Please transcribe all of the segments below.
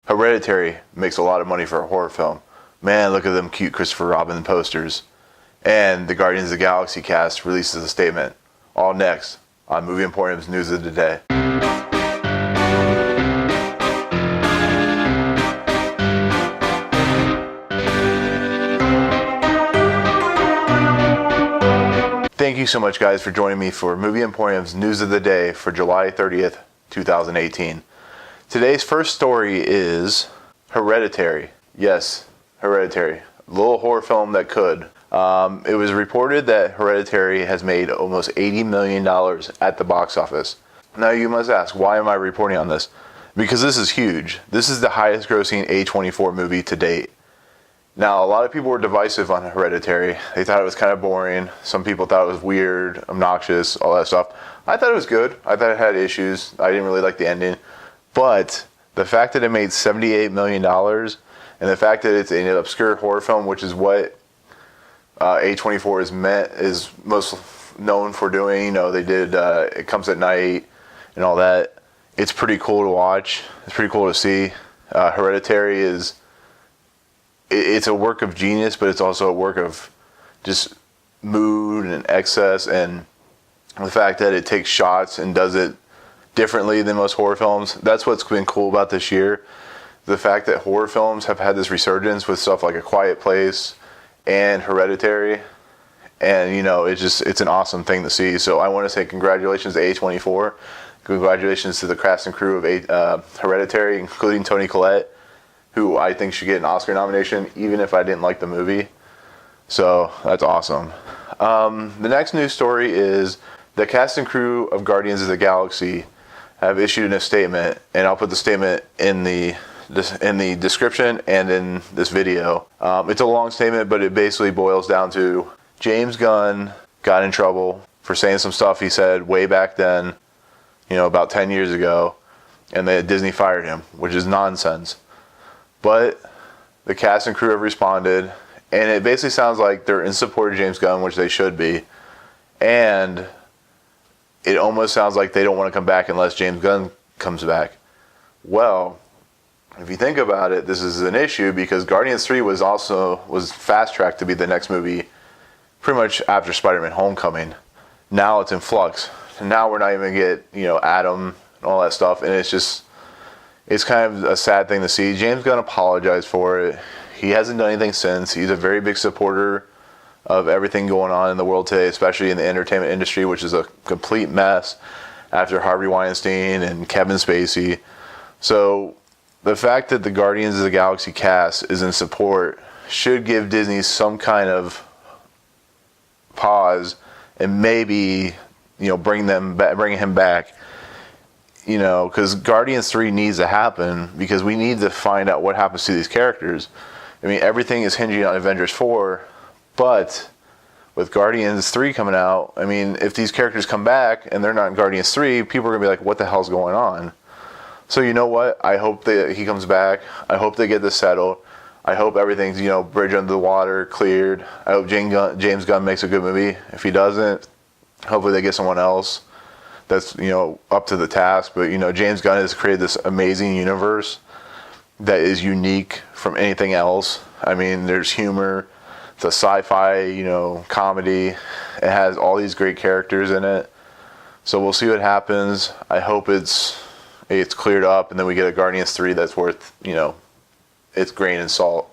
Hereditary makes a lot of money for a horror film. Man, look at them cute Christopher Robin posters. And the Guardians of the Galaxy cast releases a statement. All next on Movie Emporium's News of the Day. Thank you so much, guys, for joining me for Movie Emporium's News of the Day for July 30th, 2018. Today's first story is Hereditary. Yes, Hereditary. A little horror film that could. It was reported that Hereditary has made almost $80 million at the box office. Now you must ask, why am I reporting on this? Because this is huge. This is the highest grossing A24 movie to date. Now, a lot of people were divisive on Hereditary. They thought it was kind of boring. Some people thought it was weird, obnoxious, all that stuff. I thought it was good. I thought it had issues. I didn't really like the ending. But the fact that it made $78 million and the fact that it's an obscure horror film, which is what A24 is most known for doing. You know, they did It Comes at Night and all that. It's pretty cool to watch. It's pretty cool to see. Hereditary is... It's a work of genius, but it's also a work of just mood and excess, and the fact that it takes shots and does it differently than most horror films. That's what's been cool about this year. The fact that horror films have had this resurgence with stuff like A Quiet Place and Hereditary, and you know, it's an awesome thing to see. So I want to say congratulations to A24. Congratulations to the cast and crew of Hereditary, including Toni Collette, who I think should get an Oscar nomination, even if I didn't like the movie. So that's awesome. The next news story is the cast and crew of Guardians of the Galaxy have issued a statement, and I'll put the statement in the description and in this video. It's a long statement, but it basically boils down to James Gunn got in trouble for saying some stuff he said way back then, you know, about 10 years ago, and Disney fired him, which is nonsense. But the cast and crew have responded, and it basically sounds like they're in support of James Gunn, which they should be, and it almost sounds like they don't want to come back unless James Gunn comes back. Well, if you think about it, this is an issue because Guardians 3 was fast-tracked to be the next movie pretty much after Spider-Man Homecoming. Now it's in flux. And now we're not even going to get, you know, Adam and all that stuff, and it's kind of a sad thing to see. James Gunn apologized for it. He hasn't done anything since. He's a very big supporter of everything going on in the world today, especially in the entertainment industry, which is a complete mess after Harvey Weinstein and Kevin Spacey. So the fact that the Guardians of the Galaxy cast is in support should give Disney some kind of pause and maybe, you know, bring him back. You know, because Guardians 3 needs to happen because we need to find out what happens to these characters. I mean, everything is hinging on Avengers 4, but with Guardians 3 coming out, I mean, if these characters come back and they're not in Guardians 3, people are going to be like, what the hell's going on? So you know what? I hope that he comes back. I hope they get this settled. I hope everything's, you know, bridge under the water, cleared. I hope James Gunn makes a good movie. If he doesn't, hopefully they get someone else that's, you know, up to the task. But, you know, James Gunn has created this amazing universe that is unique from anything else. I mean, there's humor. It's a sci-fi, you know, comedy. It has all these great characters in it. So we'll see what happens. I hope it's cleared up, and then we get a Guardians 3 that's worth, you know, its grain and salt.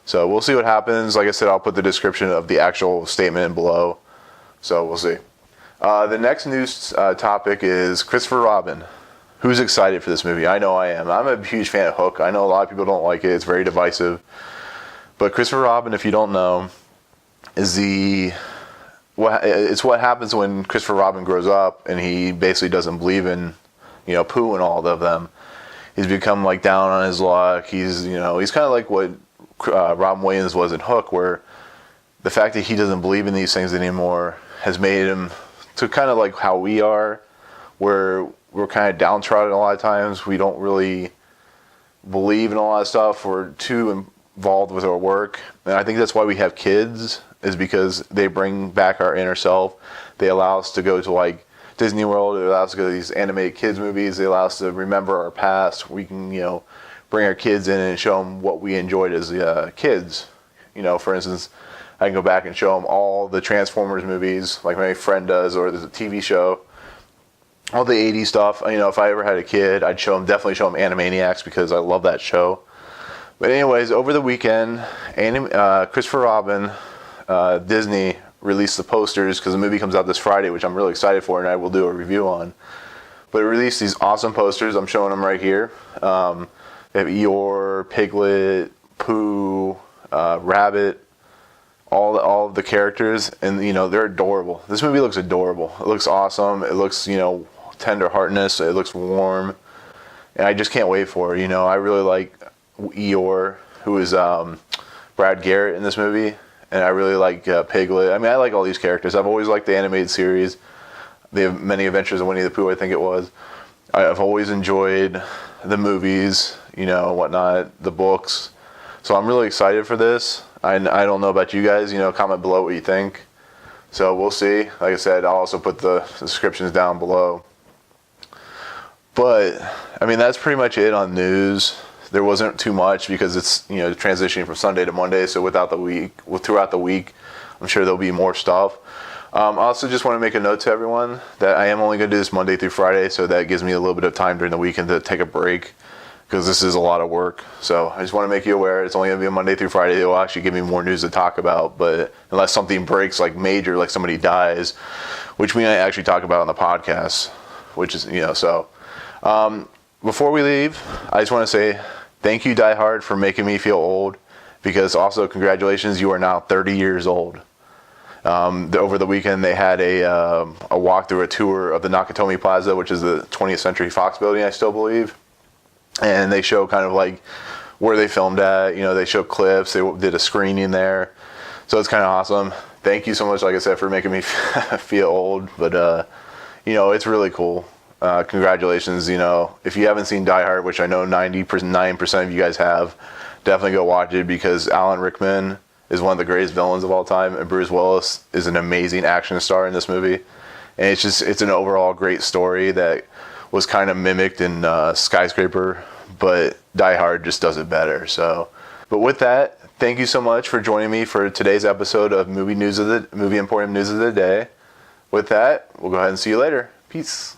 So we'll see what happens. Like I said, I'll put the description of the actual statement in below. So we'll see. The next news topic is Christopher Robin. Who's excited for this movie? I know I am. I'm a huge fan of Hook. I know a lot of people don't like it. It's very divisive. But Christopher Robin, if you don't know, is it's what happens when Christopher Robin grows up and he basically doesn't believe in, you know, Pooh and all of them. He's become like down on his luck. He's kind of like what Robin Williams was in Hook, where the fact that he doesn't believe in these things anymore has made him to kind of like how we are, where we're kind of downtrodden a lot of times. We don't really believe in a lot of stuff. We're too involved with our work. And I think that's why we have kids, is because they bring back our inner self. They allow us to go to like Disney World. It allows us to go to these animated kids movies. They allow us to remember our past. We can, you know, bring our kids in and show them what we enjoyed as kids. You know, for instance, I can go back and show them all the Transformers movies, like my friend does, or there's a TV show, all the 80s stuff. You know, if I ever had a kid, I'd definitely show them Animaniacs because I love that show. But anyways, over the weekend, Christopher Robin, Disney released the posters because the movie comes out this Friday, which I'm really excited for, and I will do a review on. But it released these awesome posters. I'm showing them right here. They have Eeyore, Piglet, Pooh, Rabbit, all of the characters, and you know, they're adorable. This movie looks adorable. It looks awesome. It looks, you know, tender heartedness. It looks warm, and I just can't wait for it. You know, I really like Eeyore, who is Brad Garrett in this movie, and I really like Piglet. I mean, I like all these characters. I've always liked the animated series. They have Many Adventures of Winnie the Pooh, I think it was. I've always enjoyed the movies, you know, whatnot, the books. So I'm really excited for this. I don't know about you guys, you know, comment below what you think. So we'll see. Like I said, I'll also put the descriptions down below. But, I mean, that's pretty much it on news. There wasn't too much because it's, you know, transitioning from Sunday to Monday. So throughout the week, I'm sure there'll be more stuff. I also just want to make a note to everyone that I am only going to do this Monday through Friday. So that gives me a little bit of time during the weekend to take a break, because this is a lot of work. So I just want to make you aware it's only going to be a Monday through Friday. It will actually give me more news to talk about, but unless something breaks like major, like somebody dies, which we might actually talk about on the podcast, which is, you know, so. Before we leave, I just want to say thank you, Die Hard, for making me feel old, because also congratulations, you are now 30 years old. Over the weekend, they had a walkthrough, a tour of the Nakatomi Plaza, which is the 20th Century Fox building, I still believe. And they show kind of like where they filmed at. You know, they show clips. They did a screening there. So it's kind of awesome. Thank you so much, like I said, for making me feel old. But, you know, it's really cool. Congratulations. You know, if you haven't seen Die Hard, which I know 99% of you guys have, definitely go watch it, because Alan Rickman is one of the greatest villains of all time. And Bruce Willis is an amazing action star in this movie. And it's an overall great story that was kind of mimicked in Skyscraper, but Die Hard just does it better. So, but with that, thank you so much for joining me for today's episode of Movie Emporium News of the Day. With that, we'll go ahead and see you later. Peace.